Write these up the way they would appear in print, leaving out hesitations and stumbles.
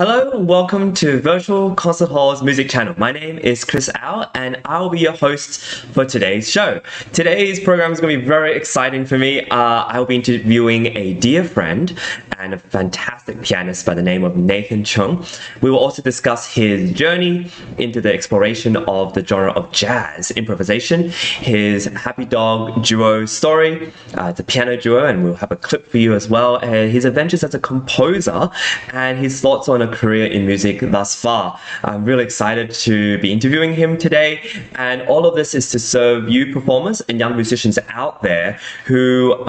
Hello and welcome to Virtual Concert Hall's music channel. My name is Chris Au and I'll be your host for today's show. Today's program is going to be very exciting for me. I'll be interviewing a dear friend and a fantastic pianist by the name of NATHAN CHEUNG. We will also discuss his journey into the exploration of the genre of jazz improvisation, his Happy Dog duo story, it's a piano duo, and we'll have a clip for you as well, his adventures as a composer, and his thoughts on a career in music thus far. I'm really excited to be interviewing him today, and all of this is to serve you performers and young musicians out there who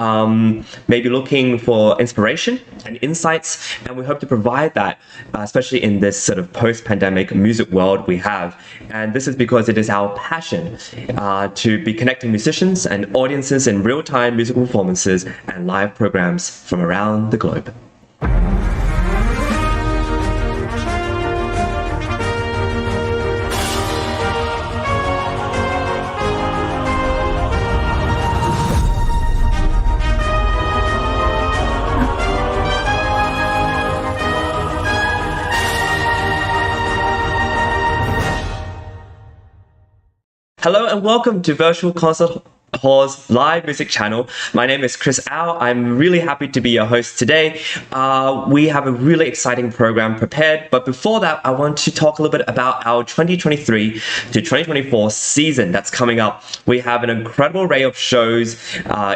may be looking for inspiration and insights, and we hope to provide that, especially in this sort of post-pandemic music world we have. And this is because it is our passion to be connecting musicians and audiences in real-time musical performances and live programs from around the globe. Hello and welcome to Virtual Concert Hall's live music channel. My name is Chris Au. I'm really happy to be your host today. We have a really exciting program prepared, but before that, I want to talk a little bit about our 2023 to 2024 season that's coming up. We have an incredible array of shows,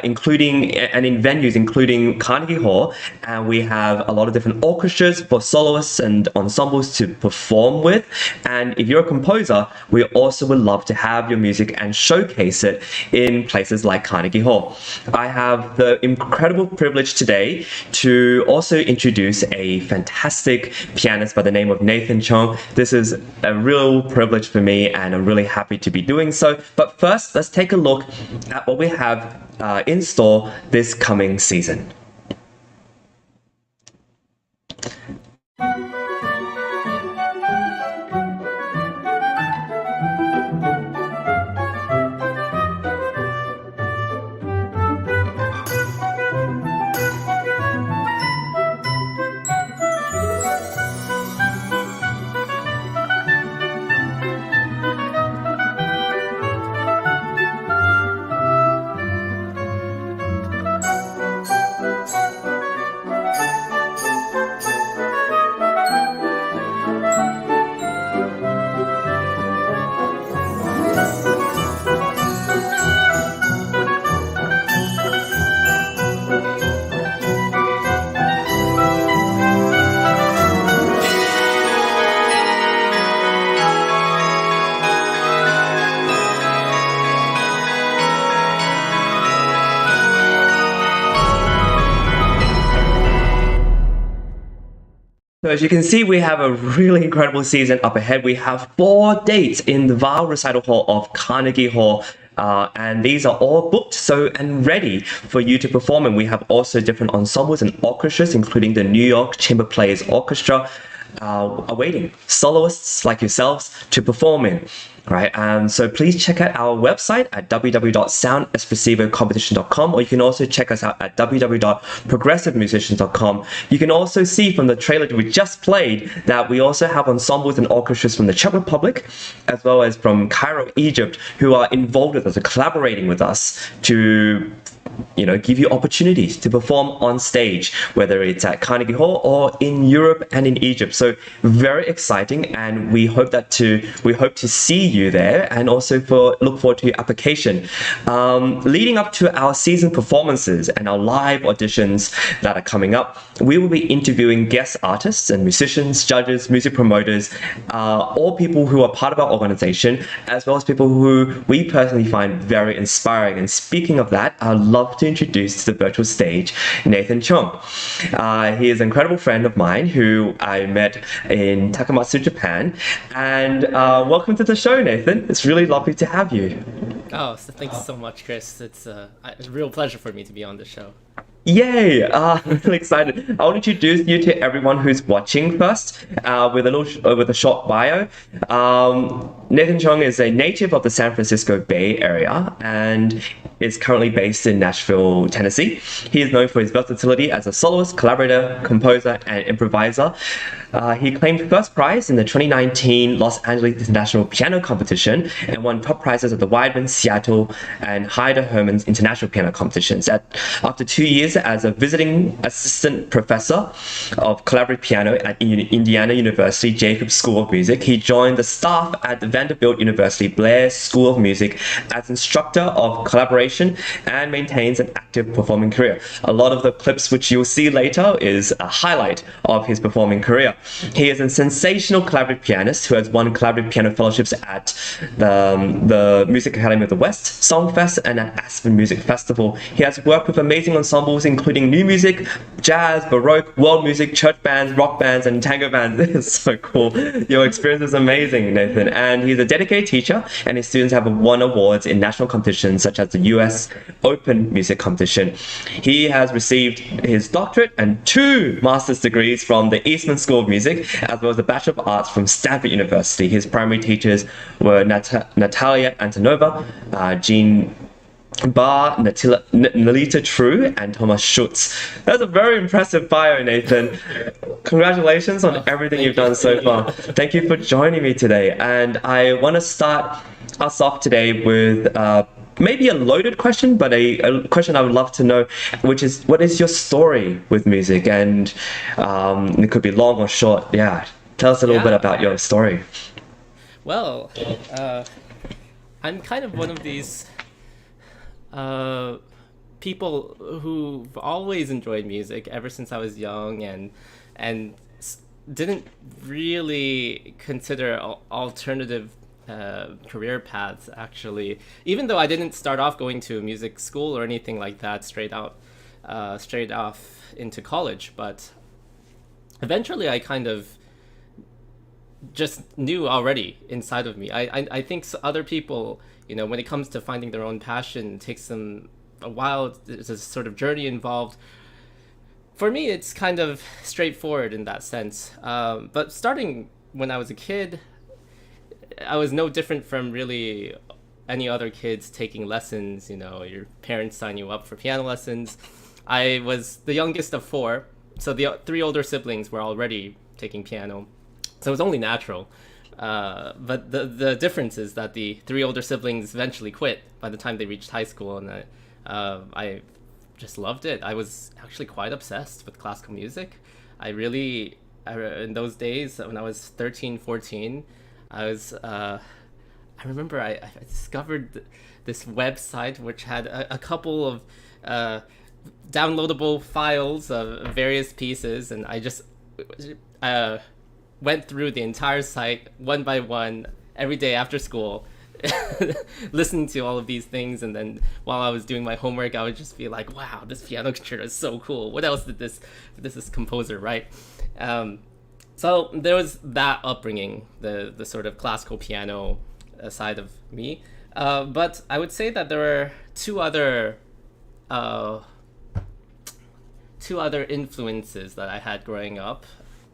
including and in venues, including Carnegie Hall, and we have a lot of different orchestras for soloists and ensembles to perform with. And if you're a composer, we also would love to have your music and showcase it in places like Carnegie Hall. I have the incredible privilege today to also introduce a fantastic pianist by the name of NATHAN CHEUNG. This is a real privilege for me and I'm really happy to be doing so. But first, let's take a look at what we have in store this coming season. So as you can see, we have a really incredible season up ahead. We have 4 dates in the Vaal Recital Hall of Carnegie Hall. And these are all booked and ready for you to perform. And we have also different ensembles and orchestras, including the New York Chamber Players Orchestra, awaiting soloists like yourselves to perform in. Right, so please check out our website at www.soundespressivocompetition.com, or you can also check us out at www.progressivemusicians.com. You can also see from the trailer that we just played that we also have ensembles and orchestras from the Czech Republic, as well as from Cairo, Egypt, who are involved with us, collaborating with us to give you opportunities to perform on stage, whether it's at Carnegie Hall or in Europe and in Egypt. So very exciting, and we hope to see you there, and also look forward to your application. Leading up to our season performances and our live auditions that are coming up, we will be interviewing guest artists and musicians, judges, music promoters, all people who are part of our organization, as well as people who we personally find very inspiring. And speaking of that, I'd love to introduce to the virtual stage NATHAN CHEUNG. He is an incredible friend of mine who I met in Takamatsu, Japan. And welcome to the show, Nathan. It's really lovely to have you. Oh, so thanks so much, Chris. It's a real pleasure for me to be on the show. Yay! I'm really excited. I want to introduce you to everyone who's watching first with a short bio. Nathan Cheung is a native of the San Francisco Bay Area and is currently based in Nashville, Tennessee. He is known for his versatility as a soloist, collaborator, composer, and improviser. He claimed first prize in the 2019 Los Angeles International Piano Competition and won top prizes at the Weidman, Seattle, and Heider Herman's International Piano Competitions. After 2 years as a visiting assistant professor of collaborative piano at Indiana University Jacobs School of Music, he joined the staff at the Vanderbilt University Blair School of Music as instructor of collaboration and maintains an active performing career. A lot of the clips which you'll see later is a highlight of his performing career. He is a sensational collaborative pianist who has won collaborative piano fellowships at the Music Academy of the West, Songfest, and at Aspen Music Festival. He has worked with amazing ensembles including new music, jazz, baroque, world music, church bands, rock bands, and tango bands. This is so cool. Your experience is amazing, Nathan. And he's a dedicated teacher, and his students have won awards in national competitions such as the US Open Music Competition. He has received his doctorate and 2 master's degrees from the Eastman School of Music, as well as a Bachelor of Arts from Stanford University. His primary teachers were Natalia Antonova, Jean Barr, Nalita True, and Thomas Schutz. That's a very impressive bio, Nathan. Congratulations on everything you've done so far. Thank you for joining me today. And I want to start us off today with maybe a loaded question, but a question I would love to know, which is, what is your story with music? And it could be long or short. Yeah, tell us a little bit about your story. Well, I'm kind of one of these people who've always enjoyed music ever since I was young, and didn't really consider alternative career paths, actually, even though I didn't start off going to a music school or anything like that straight off into college. But eventually I kind of just knew already inside of me. I think other people, you know, when it comes to finding their own passion, it takes them a while. There's a sort of journey involved. For me, it's kind of straightforward in that sense. But starting when I was a kid, I was no different from really any other kids taking lessons. You know, your parents sign you up for piano lessons. I was the youngest of 4, so the 3 older siblings were already taking piano, so it was only natural. But the difference is that the 3 older siblings eventually quit by the time they reached high school, and I just loved it. I was actually quite obsessed with classical music. In those days when I was 13, 14, I remember I discovered this website which had a couple of downloadable files of various pieces, and I just went through the entire site one by one every day after school, listening to all of these things. And then while I was doing my homework, I would just be like, wow, this piano concerto is so cool. What else did this composer write? So there was that upbringing, the sort of classical piano side of me. But I would say that there were two other influences that I had growing up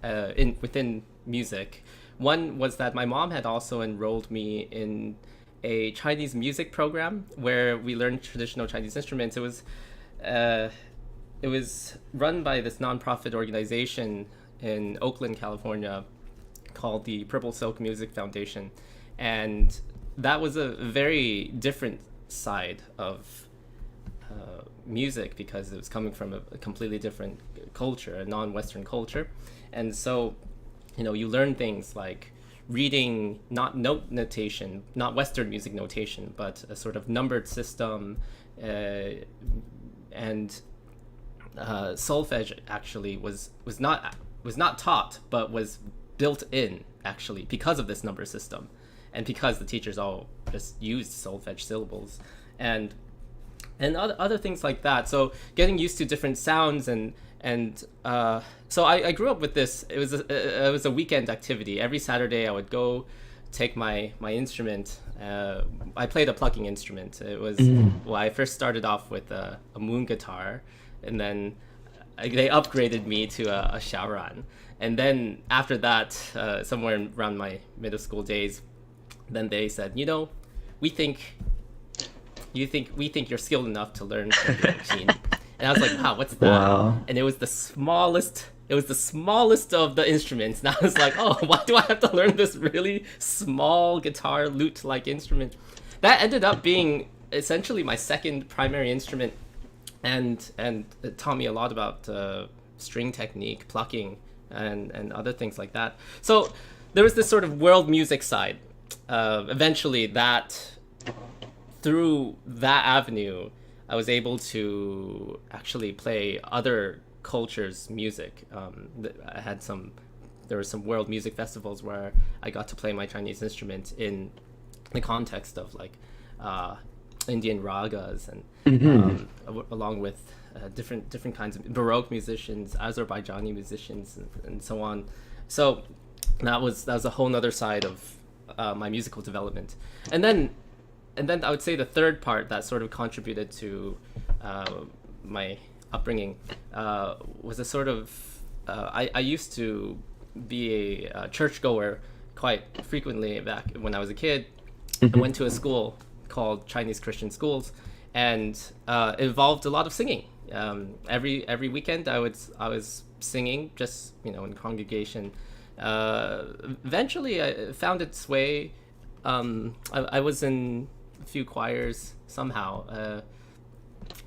within music. One was that my mom had also enrolled me in a Chinese music program where we learned traditional Chinese instruments. It was run by this nonprofit organization in Oakland, California, called the Purple Silk Music Foundation. And that was a very different side of music, because it was coming from a completely different culture, a non-Western culture. And so, you know, you learn things like reading not note notation, not Western music notation, but a sort of numbered system, and solfege actually was not taught, but was built in, actually, because of this number system, and because the teachers all just used solfege syllables, and other things like that. So getting used to different sounds, and so I grew up with this. It was a weekend activity. Every Saturday I would go take my instrument. I played a plucking instrument. It was well, I first started off with a moon guitar, and then they upgraded me to a xiaoran. And then after that, somewhere around my middle school days, then they said, you know, we think you're skilled enough to learn the machine. And I was like, wow, what's that? Wow. And it was the smallest of the instruments. And I was like, oh, why do I have to learn this really small guitar lute-like instrument? That ended up being essentially my second primary instrument, and it taught me a lot about string technique, plucking, and other things like that. So there was this sort of world music side. Eventually, through that avenue, I was able to actually play other cultures' music. There were some world music festivals where I got to play my Chinese instrument in the context of like Indian ragas, and along with different kinds of Baroque musicians, Azerbaijani musicians, and so on. So that was a whole nother side of my musical development. And then I would say the third part that sort of contributed to my upbringing was a sort of I used to be a churchgoer quite frequently back when I was a kid. I went to a school called Chinese Christian Schools, and it involved a lot of singing. Every weekend I was singing, just in congregation. Eventually it found its way. I was in a few choirs somehow,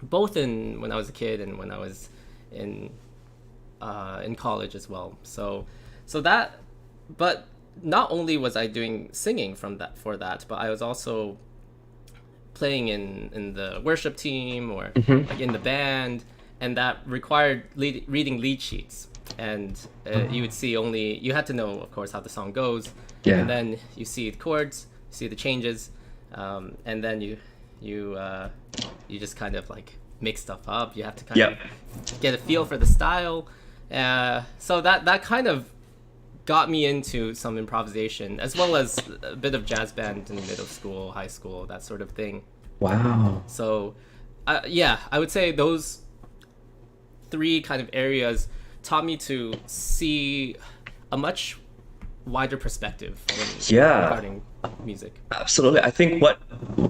both when I was a kid and when I was in college as well. So that, but not only was I doing singing for that, but I was also playing in the worship team or like in the band, and that required reading lead sheets. And you would see you had to know, of course, how the song goes. Yeah. And then you see the chords, see the changes, and then you just kind of like make stuff up. You have to kind of get a feel for the style. So that kind of got me into some improvisation, as well as a bit of jazz band in middle school, high school, that sort of thing. Wow. So, I would say those three kind of areas taught me to see a much wider perspective regarding music. Absolutely. I think what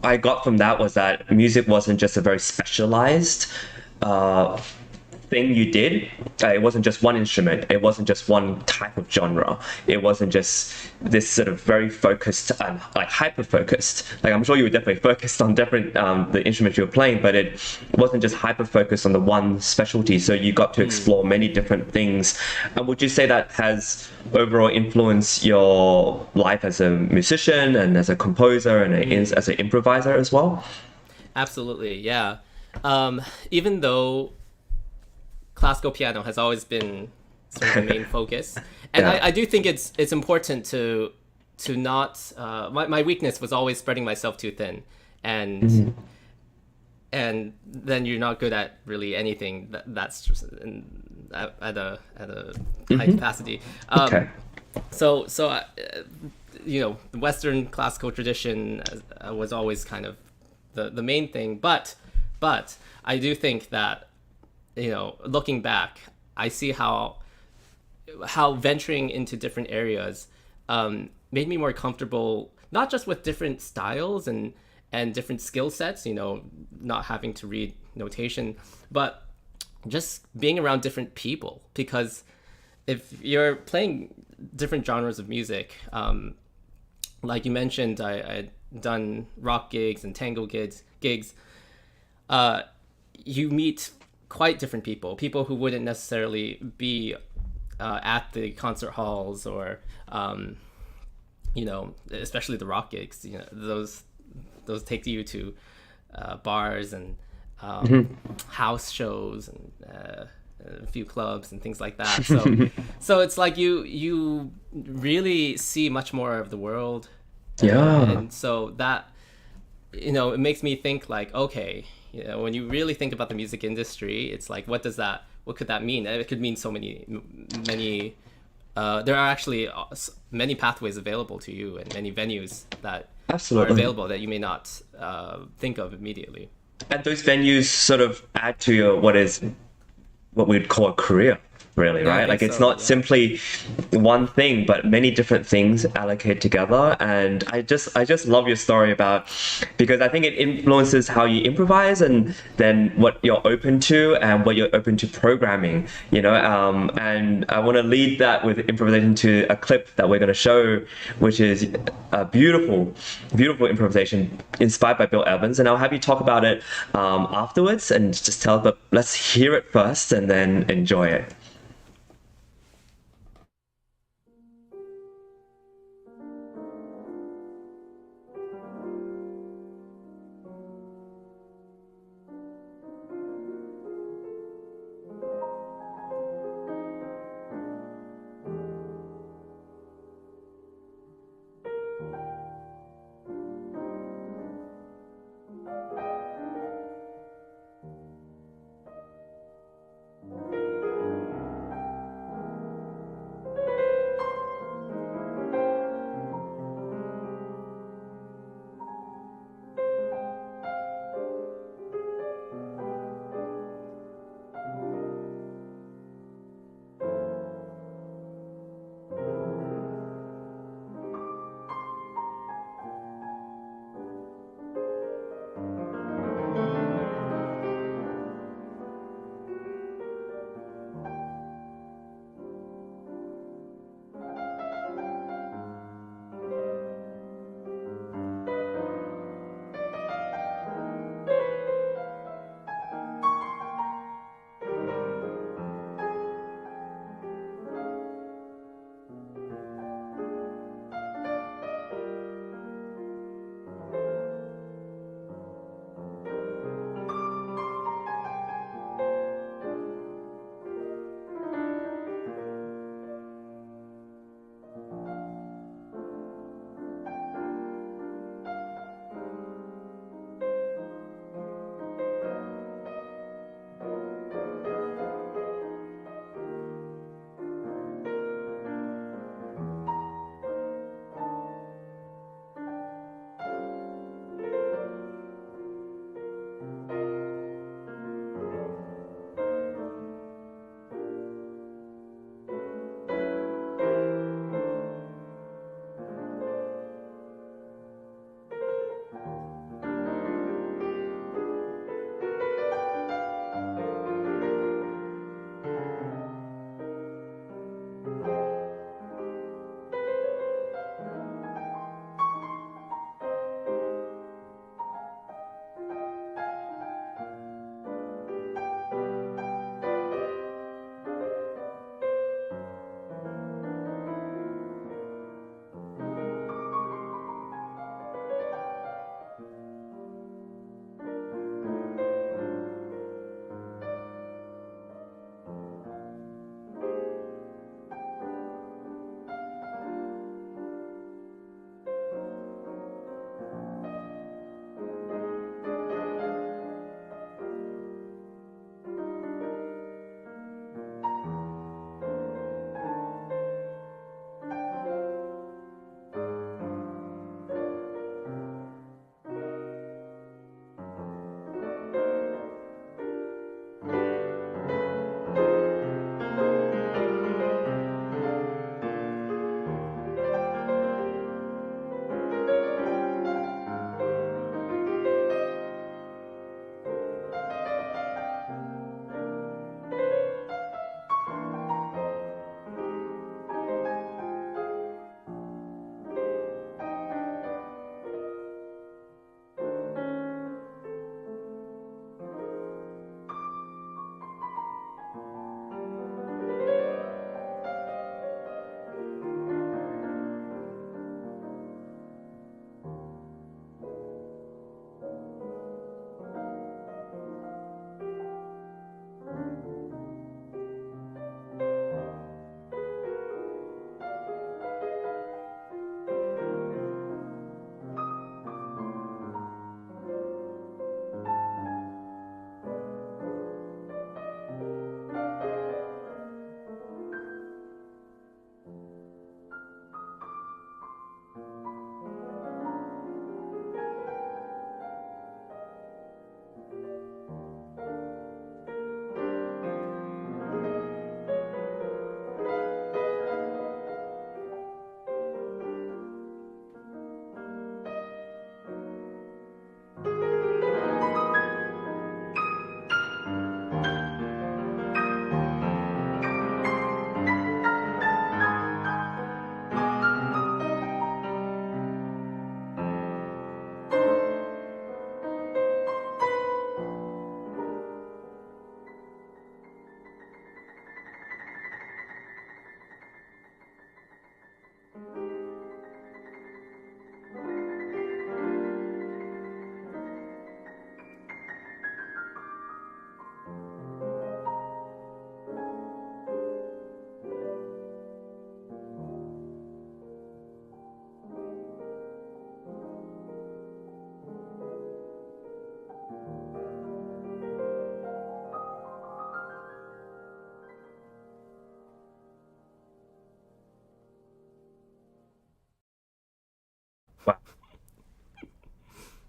I got from that was that music wasn't just a very specialized thing you did. It wasn't just one instrument. It wasn't just one type of genre. It wasn't just this sort of very focused and like hyper-focused. Like, I'm sure you were definitely focused on different the instruments you were playing, but it wasn't just hyper-focused on the one specialty. So you got to explore many different things. And would you say that has overall influenced your life as a musician and as a composer and as an improviser as well? Absolutely, yeah. Even though classical piano has always been sort of the main focus, and I do think it's important to not. My weakness was always spreading myself too thin, and then you're not good at really anything that's just at a high capacity. So the Western classical tradition was always kind of the main thing, but I do think that, looking back, I see how venturing into different areas made me more comfortable, not just with different styles and different skill sets, not having to read notation, but just being around different people. Because if you're playing different genres of music, like you mentioned, I'd done rock gigs and tango gigs. You meet quite different people who wouldn't necessarily be at the concert halls or especially the rock gigs. Those take you to bars and house shows and a few clubs and things like that. So it's like you really see much more of the world. And so that it makes me think like, okay, when you really think about the music industry, it's like, what could that mean? It could mean so many. There are actually many pathways available to you and many venues that are available that you may not think of immediately. And those venues sort of add to your what we'd call a career. really, Yeah, I right? think Like it's so. not Yeah. simply one thing, but many different things allocate together. And I just love your story about, because I think it influences how you improvise and then what you're open to and what you're open to programming, you know. And I want to lead that with improvisation to a clip that we're going to show, which is a beautiful improvisation inspired by Bill Evans. And I'll have you talk about it afterwards and just tell, but let's hear it first and then enjoy it.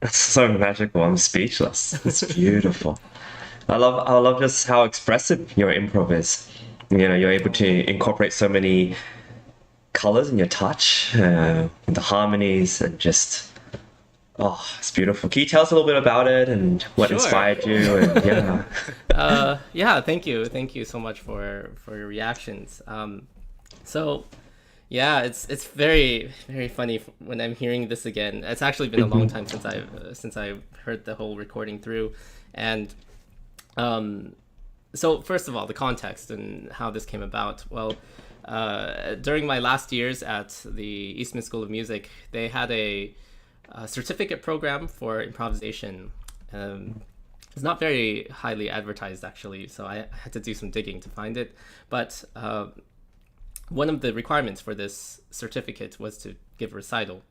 That's so magical. I'm speechless. It's beautiful. I love just how expressive your improv is. You know, you're able to incorporate so many colors in your touch, the harmonies, and just it's beautiful. Can you tell us a little bit about it and what Sure. inspired you? And Yeah, thank you so much for your reactions. So yeah, it's very very funny when I'm hearing this again. It's actually been a long time since I heard the whole recording through, and so first of all, the context and how this came about. Well, during my last years at the Eastman School of Music, they had a certificate program for improvisation. It's not very highly advertised, actually, so I had to do some digging to find it. But one of the requirements for this certificate was to give a recital.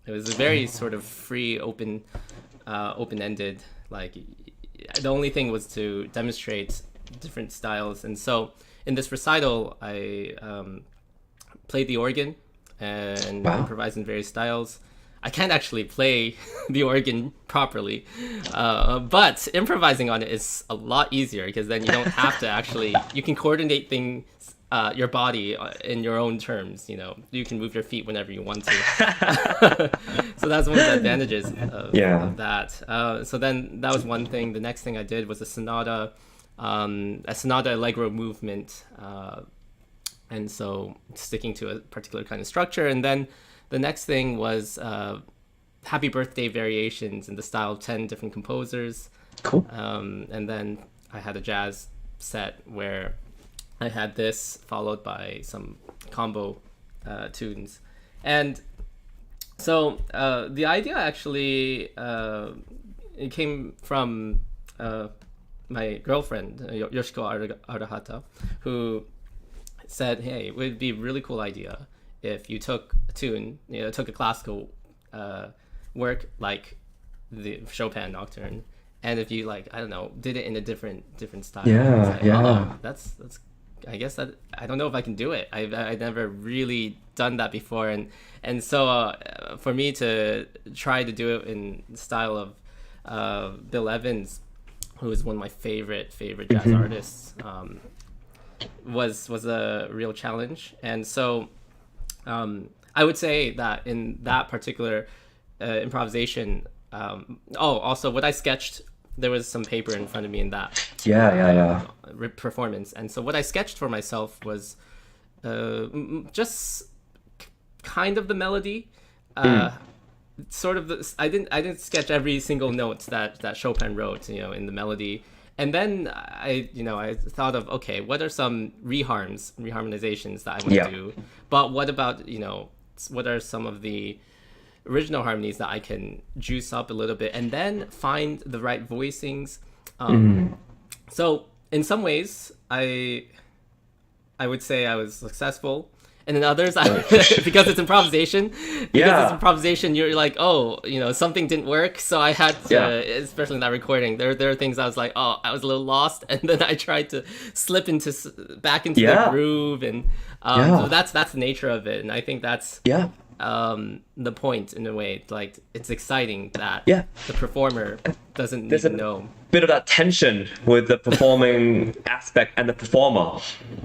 It was a very sort of free, open-ended. Like, the only thing was to demonstrate different styles. And so in this recital, I played the organ and improvised in various styles. I can't actually play the organ properly, but improvising on it is a lot easier because then you don't have to actually, you can coordinate things, your body in your own terms, you know, you can move your feet whenever you want to. So that's one of the advantages of that. So then that was one thing. The next thing I did was a sonata allegro movement. And so sticking to a particular kind of structure. And then the next thing was Happy Birthday variations in the style of 10 different composers. Cool. And then I had a jazz set where I had this followed by some combo tunes. And so the idea actually it came from my girlfriend, Yoshiko Arahata, who said, hey, it would be a really cool idea if you took a tune, you know, took a classical work like the Chopin Nocturne, and if you, like, I don't know, did it in a different style. That's I guess that I don't know if I can do it. I never really done that before, and so for me to try to do it in the style of Bill Evans, who is one of my favorite jazz artists, was a real challenge. And so I would say that in that particular improvisation, also what I sketched, there was some paper in front of me in that performance, and so what I sketched for myself was just kind of the melody, sort of the, I didn't sketch every single note that Chopin wrote, you know, in the melody. And then I thought of, okay, what are some reharmonizations that I want to do? But what about, you know, what are some of the original harmonies that I can juice up a little bit and then find the right voicings? So in some ways, I would say I was successful. And in others, because it's improvisation, you're like, oh, you know, something didn't work. So I had to, especially in that recording, there are things I was like, oh, I was a little lost. And then I tried to slip back into the groove. And so that's the nature of it. And I think that's the point, in a way. Like, it's exciting that the performer doesn't need to know. Bit of that tension with the performing aspect and the performer,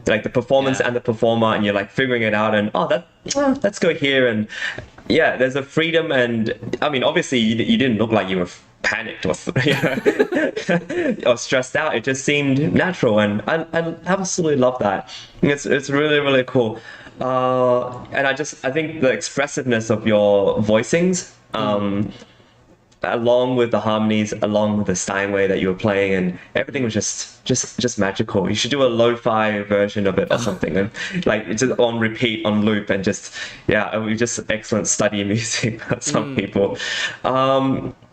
like the performance and the performer, and you're like figuring it out, and let's go here, and there's a freedom. And I mean, obviously you didn't look like you were panicked or or stressed out. It just seemed natural, and I absolutely love that. It's really, really cool. And I think the expressiveness of your voicings, along with the harmonies, along with the Steinway that you were playing, and everything was just magical. You should do a lo-fi version of it or something, and like it's just on repeat, on loop, and just it would be just excellent study music for some people.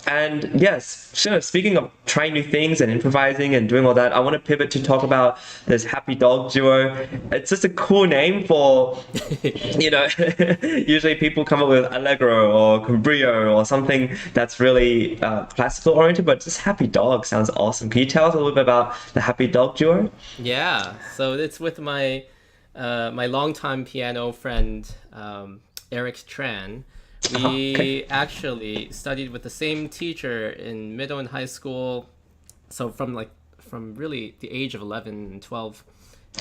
And yes, sure. Speaking of trying new things and improvising and doing all that, I want to pivot to talk about this Happy Dog Duo. It's just a cool name for, you know, usually people come up with Allegro or Cambrio or something that's really classical oriented, but just Happy Dog sounds awesome. Can you tell us a little bit about the Happy Dog Duo? Yeah, so it's with my my longtime piano friend, Eric Tran. We actually studied with the same teacher in middle and high school. So from really the age of 11 and 12.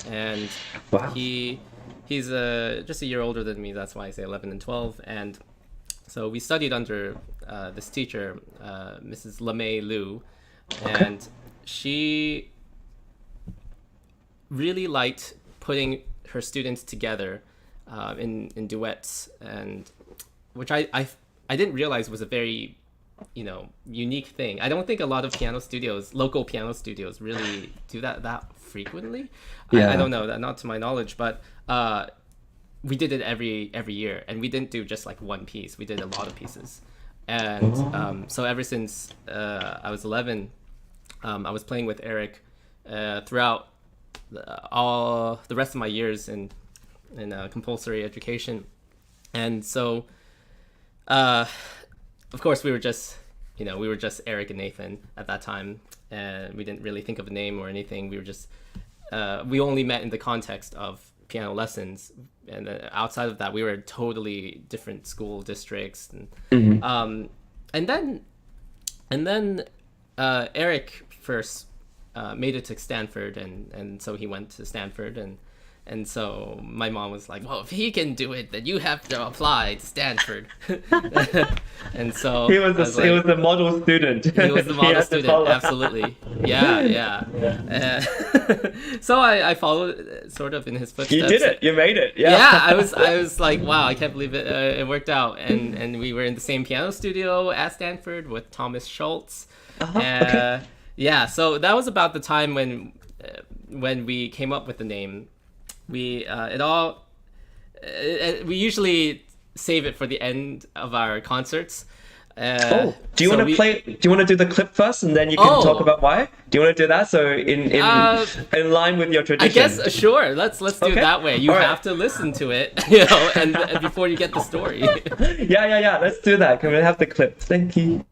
And Wow. he's just a year older than me. That's why I say 11 and 12. And so we studied under this teacher, Mrs. LeMay Liu, and she really liked putting her students together in duets, and which I didn't realize was a very unique thing. I don't think a lot of local piano studios really do that frequently. Yeah. I don't know, that not to my knowledge, but we did it every year, and we didn't do just like one piece. We did a lot of pieces, and so ever since I was 11, I was playing with Eric throughout all the rest of my years in compulsory education, and so of course we were just Eric and Nathan at that time, and we didn't really think of a name or anything. We were just we only met in the context of piano lessons, and outside of that we were totally different school districts, and then Eric first made it to Stanford, and so he went to Stanford, and so my mom was like, well, if he can do it, then you have to apply to Stanford. And so He was the model student. He was the model student, absolutely. Yeah. So I followed sort of in his footsteps. You did it. You made it. Yeah. Yeah, I was like, wow, I can't believe it. It worked out, and we were in the same piano studio at Stanford with Thomas Schultz. Okay. Yeah, so that was about the time when we came up with the name. We usually save it for the end of our concerts. Do you want to play? Do you want to do the clip first, and then you can talk about why? Do you want to do that? So in line with your tradition. I guess sure. Let's do it that way. You have to listen to it, and before you get the story. Yeah. Let's do that. Can we have the clip? Thank you.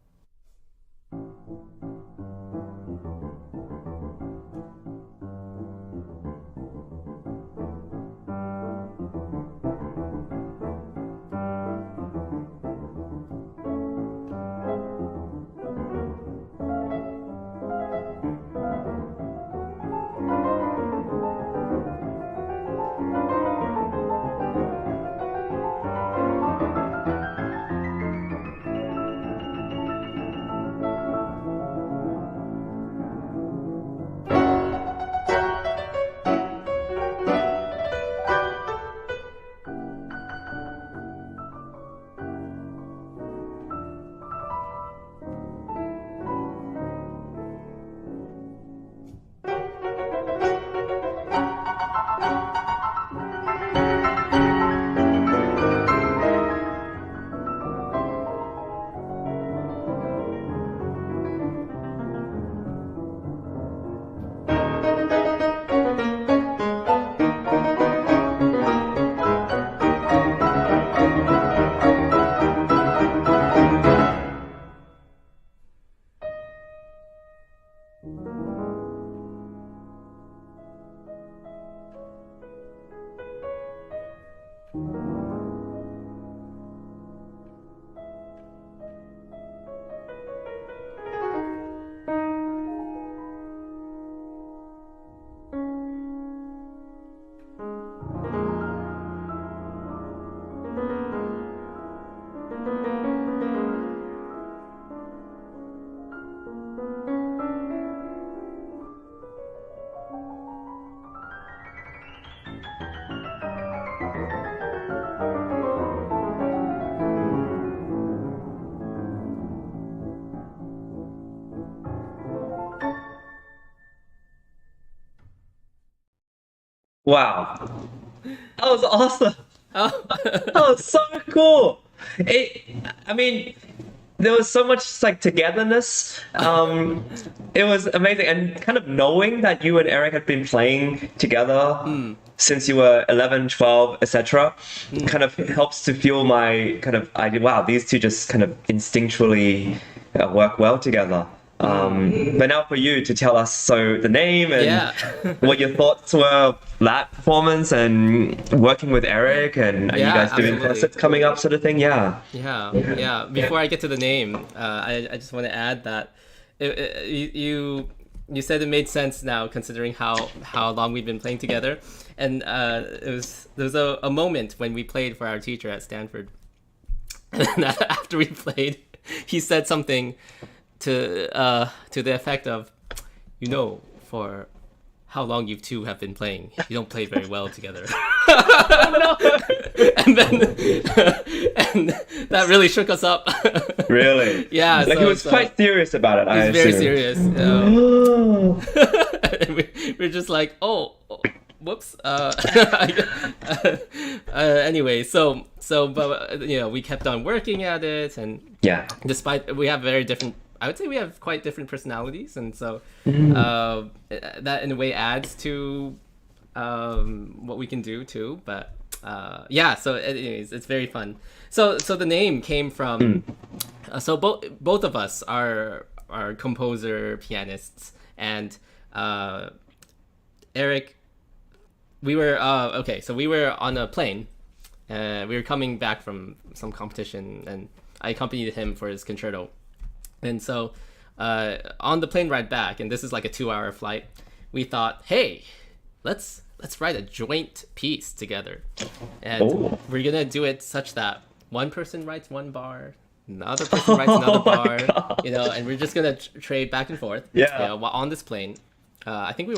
Wow. That was awesome. That was so cool. I mean, there was so much like togetherness. It was amazing, and kind of knowing that you and Eric had been playing together since you were 11, 12, etc. kind of helps to fuel my kind of idea. Wow, these two just kind of instinctually work well together. But now for you to tell us the name and Yeah. what your thoughts were of that performance and working with Eric and are you Yeah, guys doing absolutely. concerts coming up sort of thing? Yeah. Yeah. Before I get to the name, I just want to add that you said it made sense now considering how long we've been playing together, and there was a moment when we played for our teacher at Stanford, and after we played, he said something to the effect of, for how long you two have been playing, you don't play very well together. and then and that really shook us up. Really? Yeah. Like he was quite serious about it, I He's very assume. serious. Oh. And we're just like, whoops. Anyway, but we kept on working at it, and Yeah. despite we have I would say we have quite different personalities, and so that in a way adds to what we can do too. But so anyways, it's very fun. So the name came from so both of us are composer pianists, and Eric, we were so we were on a plane. We were coming back from some competition, and I accompanied him for his concerto. And so on the plane ride back, and this is like a 2-hour flight, we thought, hey, let's write a joint piece together. And we're going to do it such that one person writes one bar, another person writes another bar, God. and we're just going to trade back and forth. Yeah. While on this plane. I think we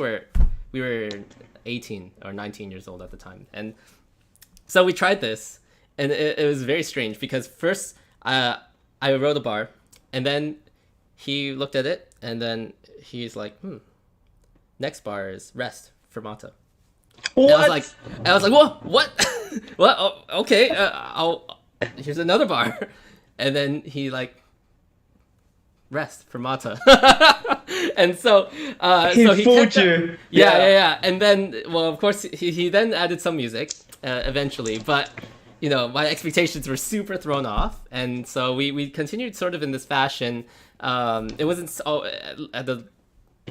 were 18 or 19 years old at the time. And so we tried this, and it was very strange because first I wrote a bar, and then he looked at it, and then he's like, next bar is rest, fermata. What? And I was like, what? What? Oh, okay, here's another bar. And then he like, rest, fermata. And so he fooled kept you. Yeah. And then, well, of course, he then added some music eventually, but my expectations were super thrown off, and so we continued sort of in this fashion. It wasn't at the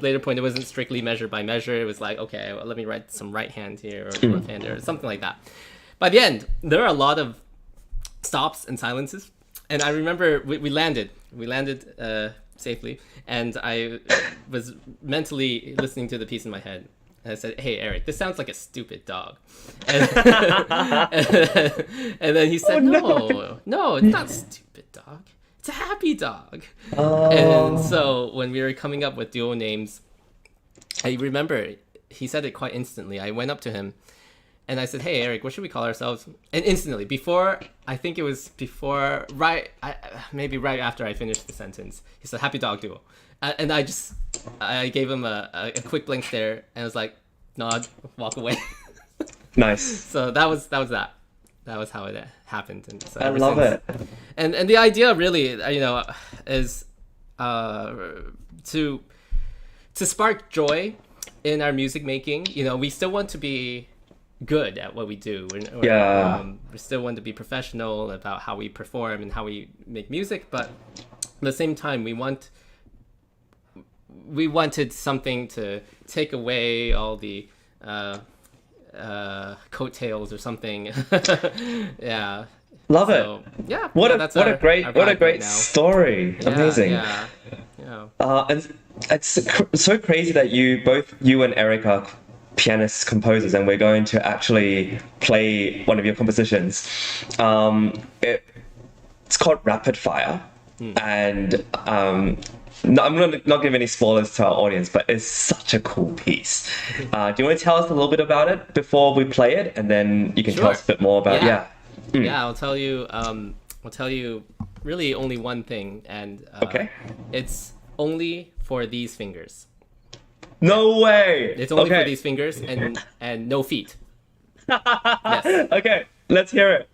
later point. It wasn't strictly measure by measure. It was like, okay, well, let me write some right hand here or left hand or something like that. By the end, there are a lot of stops and silences, and I remember we landed safely, and I was mentally listening to the piece in my head. And I said, hey, Eric, this sounds like a stupid dog. And, and then he said, no, it's not a stupid dog. It's a happy dog. Oh. And so when we were coming up with duo names, I remember he said it quite instantly. I went up to him and I said, hey, Eric, what should we call ourselves? And instantly, maybe right after I finished the sentence, he said, Happy Dog Duo. And I gave him a quick blank stare, and I was like, nod, walk away. Nice. So that was that. That was how it happened. And so I love it. And the idea really, is to spark joy in our music making. We still want to be good at what we do. We still want to be professional about how we perform and how we make music, but at the same time, we wanted something to take away all the coattails or something. Yeah. Love it. Yeah. What that's a great story. Yeah, Amazing. Yeah. And it's so crazy that you and Eric are pianist composers, and we're going to actually play one of your compositions. It's called Rapid Fire, and no, I'm going to not give any spoilers to our audience, but it's such a cool piece. Do you want to tell us a little bit about it before we play it, and then you can tell us a bit more about Yeah, I'll tell you. Really only one thing, and okay, it's only for these fingers. No way. It's only for these fingers and no feet. Yes. Okay, let's hear it.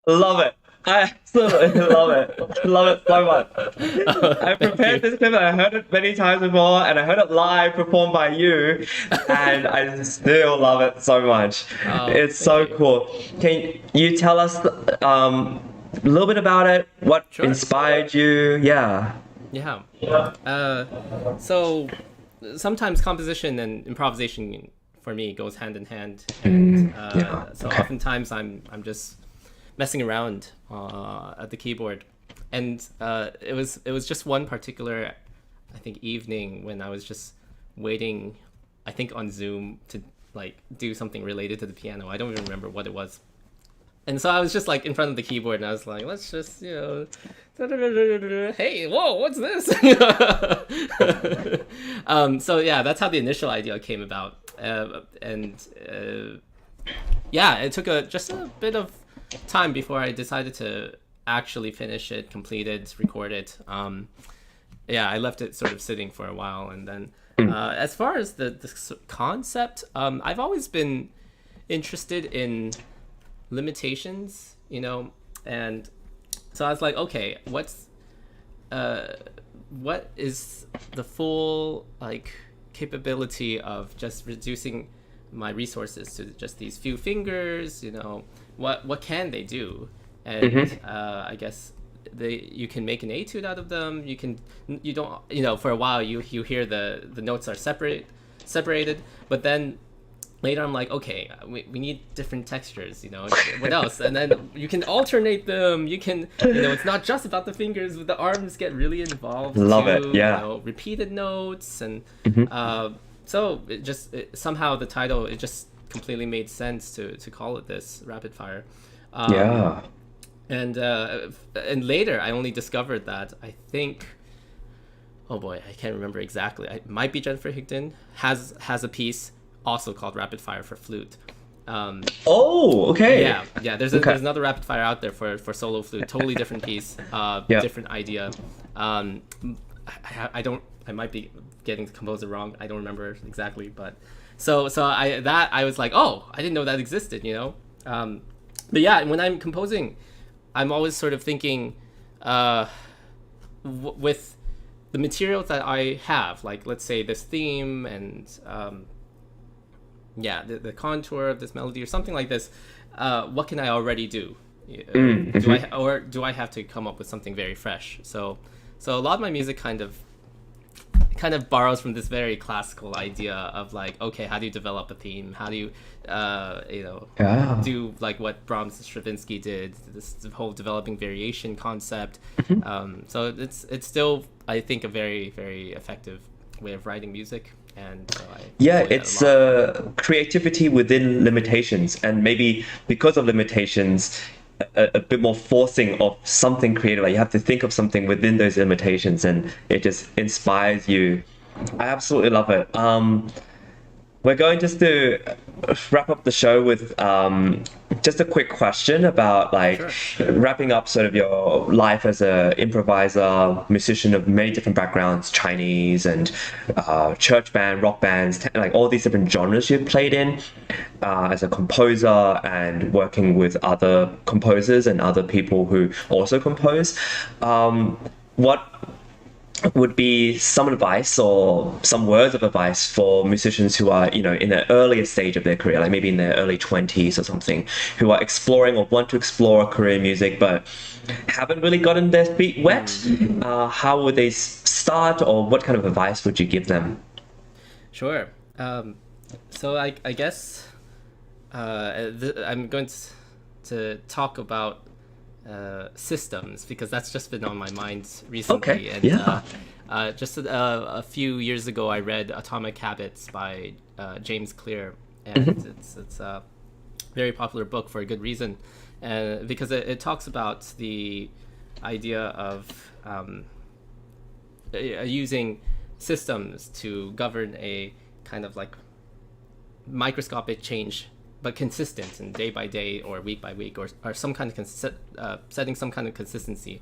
Love it. I absolutely love it. Love it so much. I Thank prepared you. this clip and I heard it many times before and I heard it live performed by you and I still love it so much. Oh, It's thank so you. cool. Can you tell us a little bit about it? What Sure. inspired you? Yeah. Yeah. So sometimes composition and improvisation for me goes hand in hand, and Yeah. so Okay. oftentimes I'm just messing around at the keyboard, and it was just one particular, I think, evening when I was just waiting, I think on Zoom to like do something related to the piano. I don't even remember what it was. And so I was just like in front of the keyboard and I was like, let's just, hey, whoa, what's this? So yeah, that's how the initial idea came about. Yeah, it took just a bit of time before I decided to actually finish it, complete it, record it. Yeah, I left it sort of sitting for a while. And then as far as the concept, I've always been interested in limitations, and so I was like, okay, what is the full like capability of just reducing my resources to just these few fingers? What can they do? And I guess you can make an etude out of them. You don't, for a while you hear the notes are separated, but then later I'm like, okay, we need different textures, what else? And then you can alternate them. You can, it's not just about the fingers, but the arms get really involved Love too, it, yeah. repeated notes. And so somehow the title, it just completely made sense to call it this, Rapid Fire. Yeah. And later I only discovered that, I think, oh boy, I can't remember exactly. It might be Jennifer Higdon has a piece also called Rapid Fire for flute. Oh, okay. Yeah. There's another Rapid Fire out there for solo flute, totally different piece, different idea. I might be getting the composer wrong. I don't remember exactly, but so I was like, oh, I didn't know that existed, But yeah, when I'm composing, I'm always sort of thinking with the materials that I have, like let's say this theme and the contour of this melody or something like this, what can I already do? Do I have to come up with something very fresh? So a lot of my music kind of borrows from this very classical idea of like, okay, how do you develop a theme? How do you do like what Brahms and Stravinsky did, this whole developing variation concept. So it's still, I think, a very, very effective way of writing music. And so it's creativity within limitations, and maybe because of limitations, a bit more forcing of something creative. Like you have to think of something within those limitations, and it just inspires you. I absolutely love it. We're going just to wrap up the show with just a quick question about wrapping up sort of your life as an improviser, musician of many different backgrounds, Chinese and church band, rock bands, like all these different genres you've played in as a composer and working with other composers and other people who also compose. What would be some advice or some words of advice for musicians who are, in the earlier stage of their career, like maybe in their early 20s or something, who are exploring or want to explore a career in music but haven't really gotten their feet wet? How would they start, or what kind of advice would you give them? Sure. So I guess I'm going to talk about systems, because that's just been on my mind recently. Okay. Just a few years ago I read Atomic Habits by James Clear, and it's a very popular book for a good reason, because it talks about the idea of using systems to govern a kind of like microscopic change, but consistent and day by day or week by week, or some kind of setting some kind of consistency.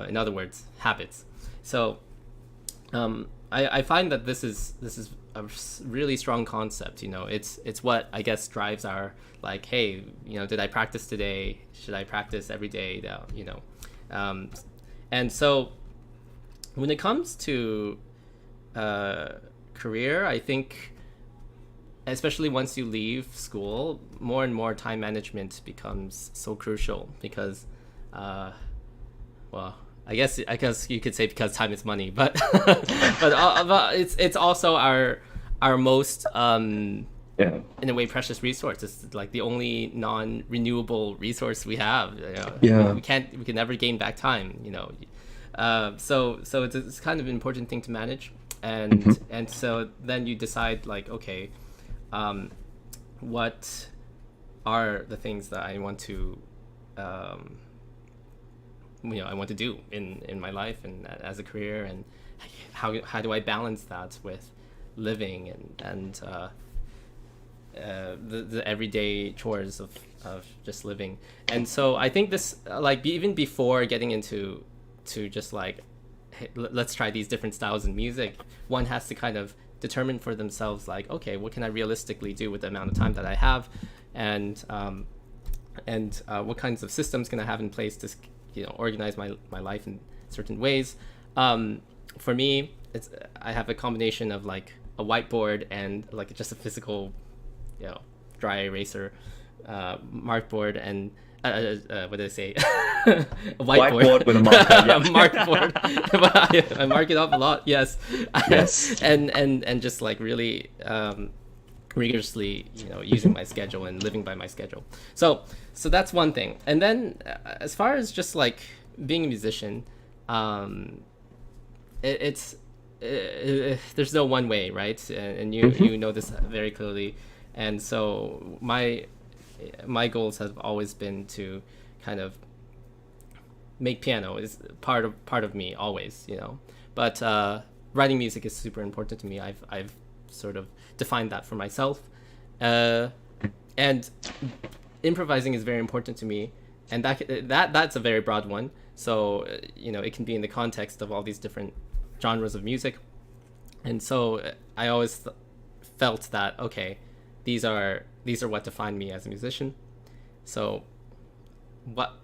In other words, habits. So I find that this is really strong concept. You know, it's what I guess drives our, like, hey, you know, did I practice today? Should I practice every day? You know, and so when it comes to career, I think, especially once you leave school, more and more time management becomes so crucial because, well, I guess you could say because time is money, but but it's also our most in a way precious resource. It's like the only non-renewable resource we have. You know? We can never gain back time. You know, so it's kind of an important thing to manage, and so then you decide, like, okay, what are the things that I want to I want to do in my life and as a career, and how do I balance that with living and the everyday chores of just living. And so I think this, like, even before getting into just like, hey, let's try these different styles in music, one has to kind of determine for themselves, like, okay, what can I realistically do with the amount of time that I have, and what kinds of systems can I have in place to, you know, organize my life in certain ways. For me, I have a combination of like a whiteboard and like just a physical, you know, dry eraser markboard, and what did I say? A whiteboard with a marker. Yeah. A markboard. I mark it up a lot. Yes. Yes. and just like really rigorously, you know, using my schedule and living by my schedule. So that's one thing. And then as far as just like being a musician, there's no one way, right? And you know this very clearly. And so my goals have always been to kind of make piano is part of me always, you know. But writing music is super important to me. I've sort of defined that for myself, and improvising is very important to me, and that's a very broad one. So you know, it can be in the context of all these different genres of music, and so I always felt that, okay, these are what define me as a musician. So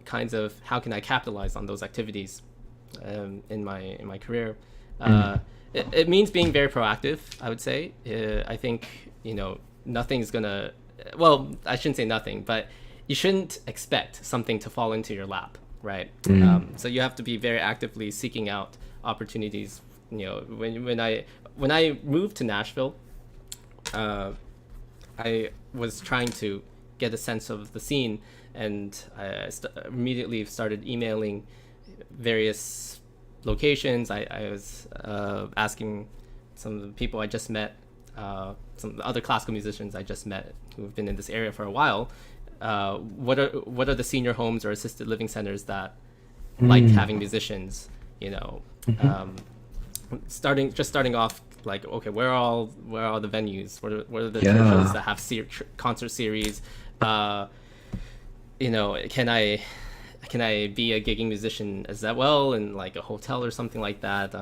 how can I capitalize on those activities in my career? It means being very proactive, I would say. I think, you know, nothing's gonna, well, I shouldn't say nothing, but you shouldn't expect something to fall into your lap, right? So you have to be very actively seeking out opportunities. You know, when I moved to Nashville, I was trying to get a sense of the scene, and I immediately started emailing various locations. I was asking some of the people I just met, some other classical musicians I just met who have been in this area for a while, what are the senior homes or assisted living centers that like having musicians, you know. Starting off, like, okay, where are all the venues? What are the churches that have concert series? You know, can I be a gigging musician as well in like a hotel or something like that?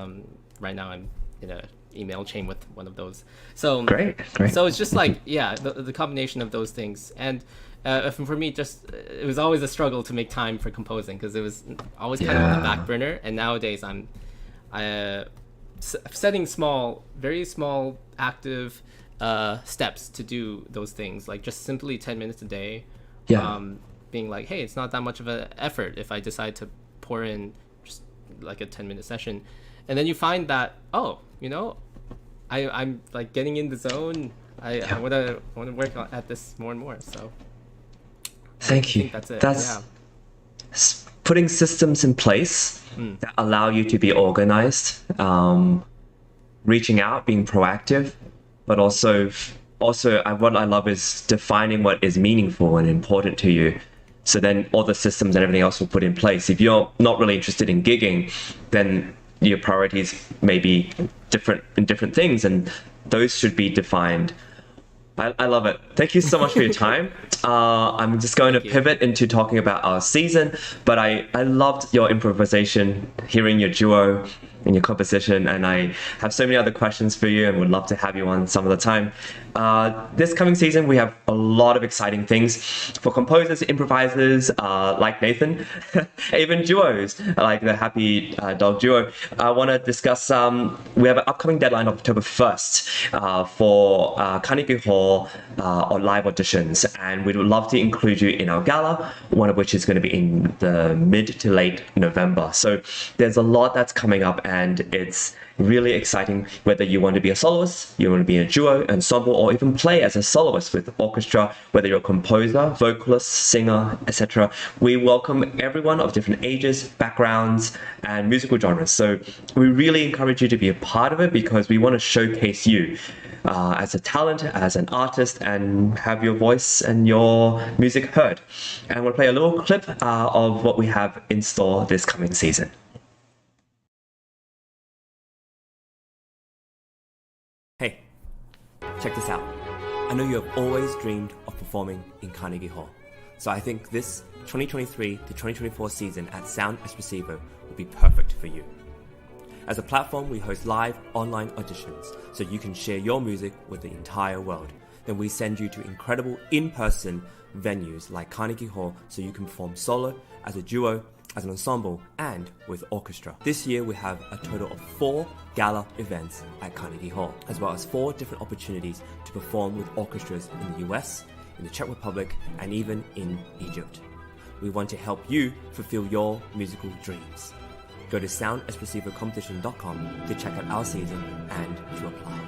Right now I'm in a email chain with one of those. So great. So it's just like, yeah, the combination of those things. And for me, it was always a struggle to make time for composing, because it was always kind of on the back burner. And nowadays I'm setting very small, active steps to do those things, like just simply 10 minutes a day. Being like, hey, it's not that much of an effort if I decide to pour in just like a 10-minute session. And then you find that, oh, you know, I'm like getting in the zone. I want to work at this more and more. So thank you. That's it. That's putting systems in place that allow you to be organized, reaching out, being proactive, but also what I love is defining what is meaningful and important to you. So then all the systems and everything else will put in place. If you're not really interested in gigging, then your priorities may be different in different things, and those should be defined. I love it. Thank you so much for your time. I'm just going to pivot into talking about our season, but I loved your improvisation, hearing your duo. in your composition, and I have so many other questions for you and would love to have you on some of the time. This coming season, we have a lot of exciting things for composers, improvisers like Nathan, even duos like the Happy Dog duo. I want to discuss, we have an upcoming deadline of October 1st for Carnegie Hall or live auditions, and we would love to include you in our gala, one of which is going to be in the mid to late November. So there's a lot that's coming up, and it's really exciting, whether you want to be a soloist, you want to be in a duo, ensemble, or even play as a soloist with orchestra, whether you're a composer, vocalist, singer, etc. We welcome everyone of different ages, backgrounds, and musical genres. So we really encourage you to be a part of it, because we want to showcase you as a talent, as an artist, and have your voice and your music heard. And we'll play a little clip of what we have in store this coming season. Hey, check this out. I know you have always dreamed of performing in Carnegie Hall. So I think this 2023 to 2024 season at Sound Espressivo will be perfect for you. As a platform, we host live online auditions so you can share your music with the entire world. Then we send you to incredible in-person venues like Carnegie Hall so you can perform solo, as a duo, as an ensemble, and with orchestra. This year we have a total of 4 gala events at Carnegie Hall, as well as 4 different opportunities to perform with orchestras in the US, in the Czech Republic, and even in Egypt. We want to help you fulfill your musical dreams. Go to soundespressivocompetition.com to check out our season and to apply.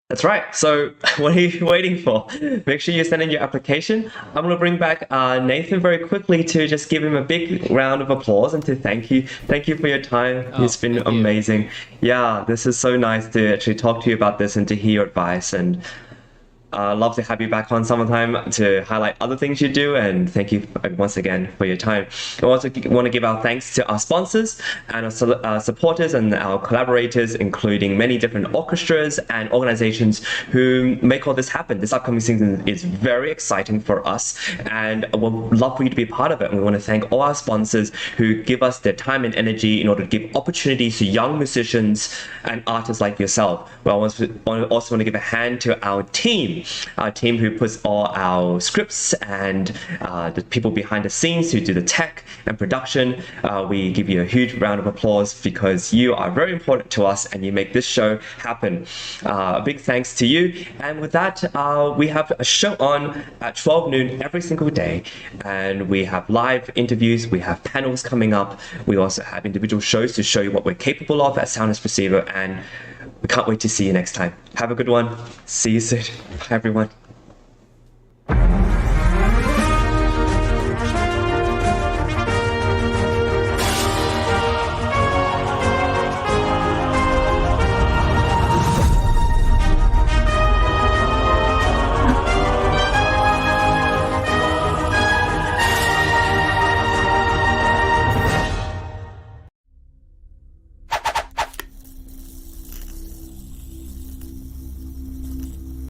That's right. So what are you waiting for? Make sure you send in your application. I'm going to bring back Nathan very quickly to just give him a big round of applause and to thank you. Thank you for your time. It's been amazing. Yeah, this is so nice to actually talk to you about this and to hear your advice. And love to have you back on sometime to highlight other things you do, and thank you once again for your time. I also want to give our thanks to our sponsors and our supporters and our collaborators, including many different orchestras and organizations who make all this happen. This upcoming season is very exciting for us, and we'd love for you to be a part of it. And we want to thank all our sponsors who give us their time and energy in order to give opportunities to young musicians and artists like yourself. We also want to give a hand to our team who puts all our scripts and the people behind the scenes who do the tech and production. We give you a huge round of applause because you are very important to us and you make this show happen. A big thanks to you. And with that, we have a show on at 12 noon every single day, and we have live interviews, we have panels coming up, we also have individual shows to show you what we're capable of at Sound Espressivo, and we can't wait to see you next time. Have a good one. See you soon. Bye, everyone.